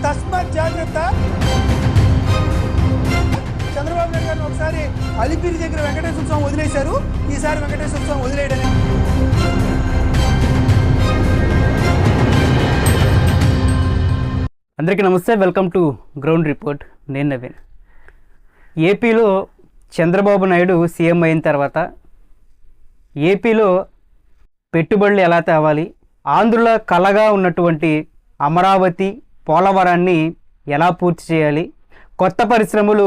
తస్మాత్ జాగ్రత్త. చంద్రబాబు నాయుడు గారిని ఒకసారి అలిపిరి దగ్గర వెంకటేశ్వర స్వామి వదిలేశారు, ఈసారి వెంకటేశ్వర స్వామి వదిలేయడని. అందరికీ నమస్తే, వెల్కమ్ టు గ్రౌండ్ రిపోర్ట్. నేను నవీన్. ఏపీలో చంద్రబాబు నాయుడు సీఎం అయిన తర్వాత ఏపీలో పెట్టుబడులు ఎలా తేవాలి, ఆంధ్రుల కలగా ఉన్నటువంటి అమరావతి, పోలవరాన్ని ఎలా పూర్తి చేయాలి, కొత్త పరిశ్రమలు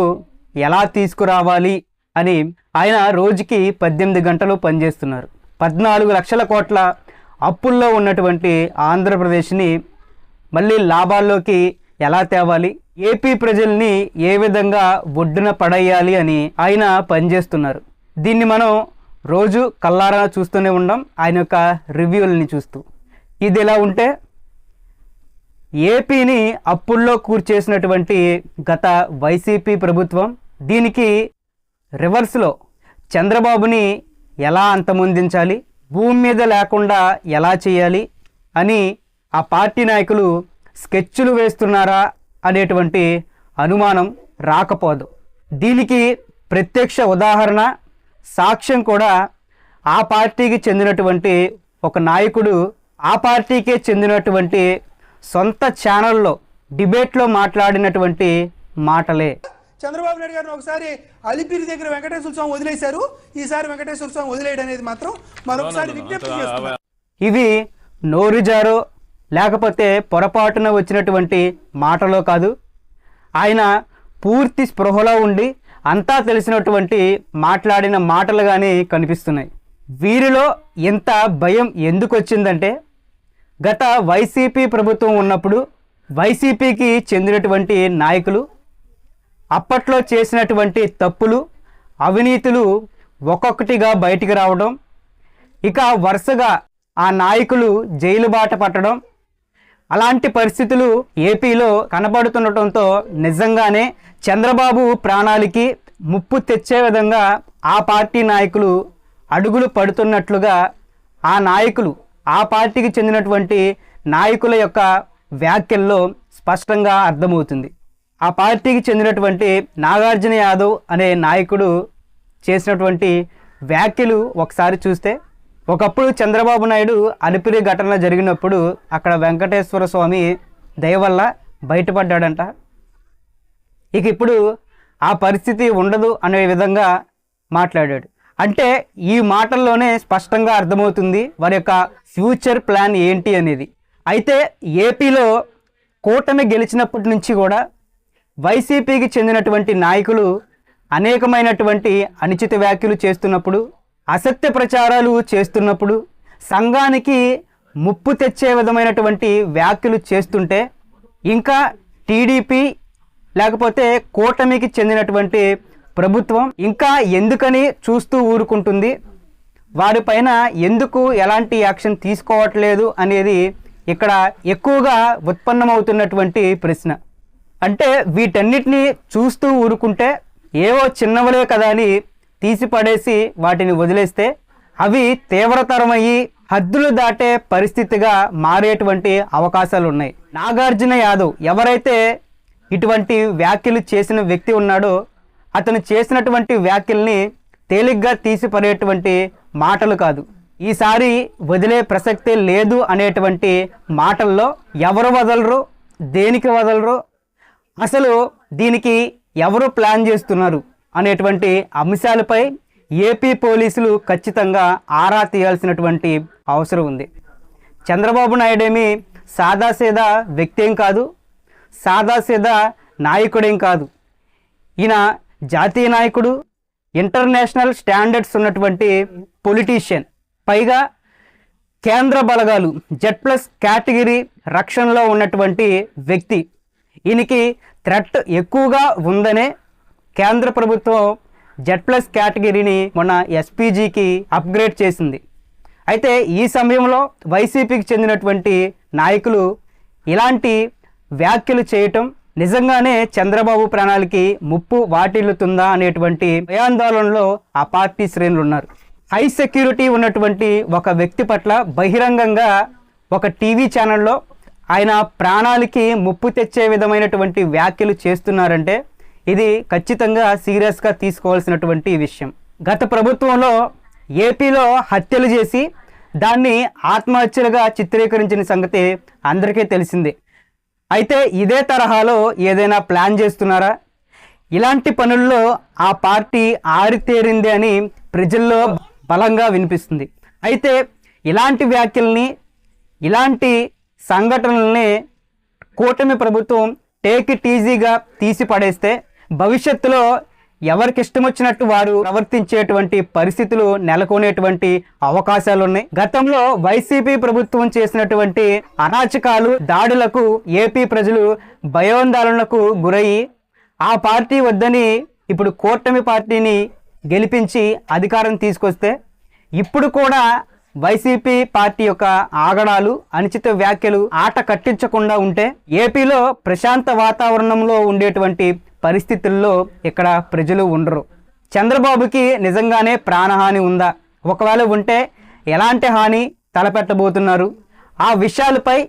ఎలా తీసుకురావాలి అని ఆయన రోజుకి 18 గంటలు పనిచేస్తున్నారు. 14 లక్షల కోట్ల అప్పుల్లో ఉన్నటువంటి ఆంధ్రప్రదేశ్ని మళ్ళీ లాభాల్లోకి ఎలా తేవాలి, ఏపీ ప్రజల్ని ఏ విధంగా ఒడ్డున పడేయాలి అని ఆయన పనిచేస్తున్నారు. దీన్ని మనం రోజు కల్లారా చూస్తూనే ఉన్నాం, ఆయన యొక్క రివ్యూలని చూస్తూ. ఇది ఎలా ఉంటే ఏపీని అప్పుల్లో కూర్చేసినటువంటి గత వైసీపీ ప్రభుత్వం దీనికి రివర్స్లో చంద్రబాబుని ఎలా అంతమొందించాలి, భూమి మీద లేకుండా ఎలా చేయాలి అని ఆ పార్టీ నాయకులు స్కెచ్లు వేస్తున్నారా అనేటువంటి అనుమానం రాకపోదు. దీనికి ప్రత్యక్ష ఉదాహరణ, సాక్ష్యం కూడా ఆ పార్టీకి చెందినటువంటి ఒక నాయకుడు ఆ పార్టీకే చెందినటువంటి సొంత ఛానల్లో డిబేట్లో మాట్లాడినటువంటి మాటలే. చంద్రబాబు నాయుడు గారిని ఒకసారి అలిపిరి దగ్గర వెంకటేశ్వర స్వామి వదిలేశారు, ఈసారి వెంకటేశ్వర స్వామి వదిలేయడం అనేది మాత్రం మరొకసారి విజ్ఞప్తి చేస్తున్నారు. ఇవి నోరుజారో లేకపోతే పొరపాటున వచ్చినటువంటి మాటలో కాదు, ఆయన పూర్తి స్పృహలో ఉండి అంతా తెలిసినటువంటి మాట్లాడిన మాటలుగానే కనిపిస్తున్నాయి. వీరిలో ఎంత భయం ఎందుకు వచ్చిందంటే, గత వైసీపీ ప్రభుత్వం ఉన్నప్పుడు వైసీపీకి చెందినటువంటి నాయకులు అప్పట్లో చేసినటువంటి తప్పులు, అవినీతులు ఒక్కొక్కటిగా బయటికి రావడం, ఇక వరుసగా ఆ నాయకులు జైలు బాట పట్టడం, అలాంటి పరిస్థితులు ఏపీలో కనబడుతుండటంతో నిజంగానే చంద్రబాబు ప్రాణాలకి ముప్పు తెచ్చే విధంగా ఆ పార్టీ నాయకులు అడుగులు పడుతున్నట్లుగా ఆ నాయకులు, ఆ పార్టీకి చెందినటువంటి నాయకుల యొక్క వ్యాఖ్యల్లో స్పష్టంగా అర్థమవుతుంది. ఆ పార్టీకి చెందినటువంటి నాగార్జున యాదవ్ అనే నాయకుడు చేసినటువంటి వ్యాఖ్యలు ఒకసారి చూస్తే, ఒకప్పుడు చంద్రబాబు నాయుడు అలిపిరి ఘటన జరిగినప్పుడు అక్కడ వెంకటేశ్వర స్వామి దయ వల్ల బయటపడ్డాడంట. ఇక ఇప్పుడు ఆ పరిస్థితి ఉండదు అనే విధంగా మాట్లాడాడు. అంటే ఈ మాటల్లోనే స్పష్టంగా అర్థమవుతుంది వారి యొక్క ఫ్యూచర్ ప్లాన్ ఏంటి అనేది. అయితే ఏపీలో కూటమి గెలిచినప్పటి నుంచి కూడా వైసీపీకి చెందినటువంటి నాయకులు అనేకమైనటువంటి అనుచిత వ్యాఖ్యలు చేస్తున్నప్పుడు, అసత్య ప్రచారాలు చేస్తున్నప్పుడు, సంఘానికి ముప్పు తెచ్చే విధమైనటువంటి వ్యాఖ్యలు చేస్తుంటే ఇంకా టీడీపీ లేకపోతే కూటమికి చెందినటువంటి ప్రభుత్వం ఇంకా ఎందుకని చూస్తూ ఊరుకుంటుంది, వారిపైన ఎందుకు ఎలాంటి యాక్షన్ తీసుకోవట్లేదు అనేది ఇక్కడ ఎక్కువగా ఉత్పన్నమవుతున్నటువంటి ప్రశ్న. అంటే వీటన్నిటినీ చూస్తూ ఊరుకుంటే ఏవో చిన్నవలే కదా అని తీసిపడేసి వాటిని వదిలేస్తే అవి తీవ్రతరమయ్యి హద్దులు దాటే పరిస్థితిగా మారేటువంటి అవకాశాలు ఉన్నాయి. నాగార్జున యాదవ్ ఎవరైతే ఇటువంటి వ్యాఖ్యలు చేసిన వ్యక్తి ఉన్నాడో అతను చేసినటువంటి వ్యాఖ్యల్ని తేలిగ్గా తీసిపడేటువంటి మాటలు కాదు. ఈసారి వదిలే ప్రసక్తే లేదు అనేటువంటి మాటల్లో ఎవరు వదలరు, దేనికి వదలరు, అసలు దీనికి ఎవరు ప్లాన్ చేస్తున్నారు అనేటువంటి అంశాలపై ఏపీ పోలీసులు ఖచ్చితంగా ఆరా తీయాల్సినటువంటి అవసరం ఉంది. చంద్రబాబు నాయుడేమి సాదాసీదా వ్యక్తి ఏం కాదు, సాదాసీదా నాయకుడేం కాదు. ఈయన జాతీయ నాయకుడు, ఇంటర్నేషనల్ స్టాండర్డ్స్ ఉన్నటువంటి పొలిటీషియన్, పైగా కేంద్ర బలగాలు Z+ కేటగిరీ రక్షణలో ఉన్నటువంటి వ్యక్తి. ఈయనకి థ్రెట్ ఎక్కువగా ఉందనే కేంద్ర ప్రభుత్వం Z+ కేటగిరీని మొన్న SPGకి అప్గ్రేడ్ చేసింది. అయితే ఈ సమయంలో వైసీపీకి చెందినటువంటి నాయకులు ఇలాంటి వ్యాఖ్యలు చేయటం నిజంగానే చంద్రబాబు ప్రాణాలకి ముప్పు వాటిల్లుతుందా అనేటువంటి భయాందోళనలో ఆ పార్టీ శ్రేణులు ఉన్నారు. హై సెక్యూరిటీ ఉన్నటువంటి ఒక వ్యక్తి పట్ల బహిరంగంగా ఒక టీవీ ఛానల్లో ఆయన ప్రాణాలకి ముప్పు తెచ్చే విధమైనటువంటి వ్యాఖ్యలు చేస్తున్నారంటే ఇది ఖచ్చితంగా సీరియస్గా తీసుకోవాల్సినటువంటి విషయం. గత ప్రభుత్వంలో ఏపీలో హత్యలు చేసి దాన్ని ఆత్మహత్యలుగా చిత్రీకరించిన సంగతి అందరికీ తెలిసిందే. అయితే ఇదే తరహాలో ఏదైనా ప్లాన్ చేస్తున్నారా? ఇలాంటి పనుల్లో ఆ పార్టీ ఆరితేరింది అని ప్రజల్లో బలంగా వినిపిస్తుంది. అయితే ఇలాంటి వ్యాఖ్యల్ని, ఇలాంటి సంఘటనల్ని కూటమి ప్రభుత్వం టేక్ ఇట్ ఈజీగా తీసి పడేస్తే భవిష్యత్తులో ఎవరికి ఇష్టం వచ్చినట్టు వారు ప్రవర్తించేటువంటి పరిస్థితులు నెలకొనేటువంటి అవకాశాలు ఉన్నాయి. గతంలో వైసీపీ ప్రభుత్వం చేసినటువంటి అరాచకాలు, దాడులకు ఏపీ ప్రజలు భయోందోళనకు గురయ్యి ఆ పార్టీ వద్దని ఇప్పుడు కూటమి పార్టీని గెలిపించి అధికారం తీసుకొస్తే ఇప్పుడు కూడా వైసీపీ పార్టీ యొక్క ఆగడాలు, అనుచిత వ్యాఖ్యలు ఆట కట్టించకుండా ఉంటే ఏపీలో ప్రశాంత వాతావరణంలో ఉండేటువంటి పరిస్థితుల్లో ఇక్కడ ప్రజలు ఉండరు. చంద్రబాబుకి నిజంగానే ప్రాణహాని ఉందా? ఒకవేళ ఉంటే ఎలాంటి హాని తలపెట్టబోతున్నారు? ఆ విషయాలపై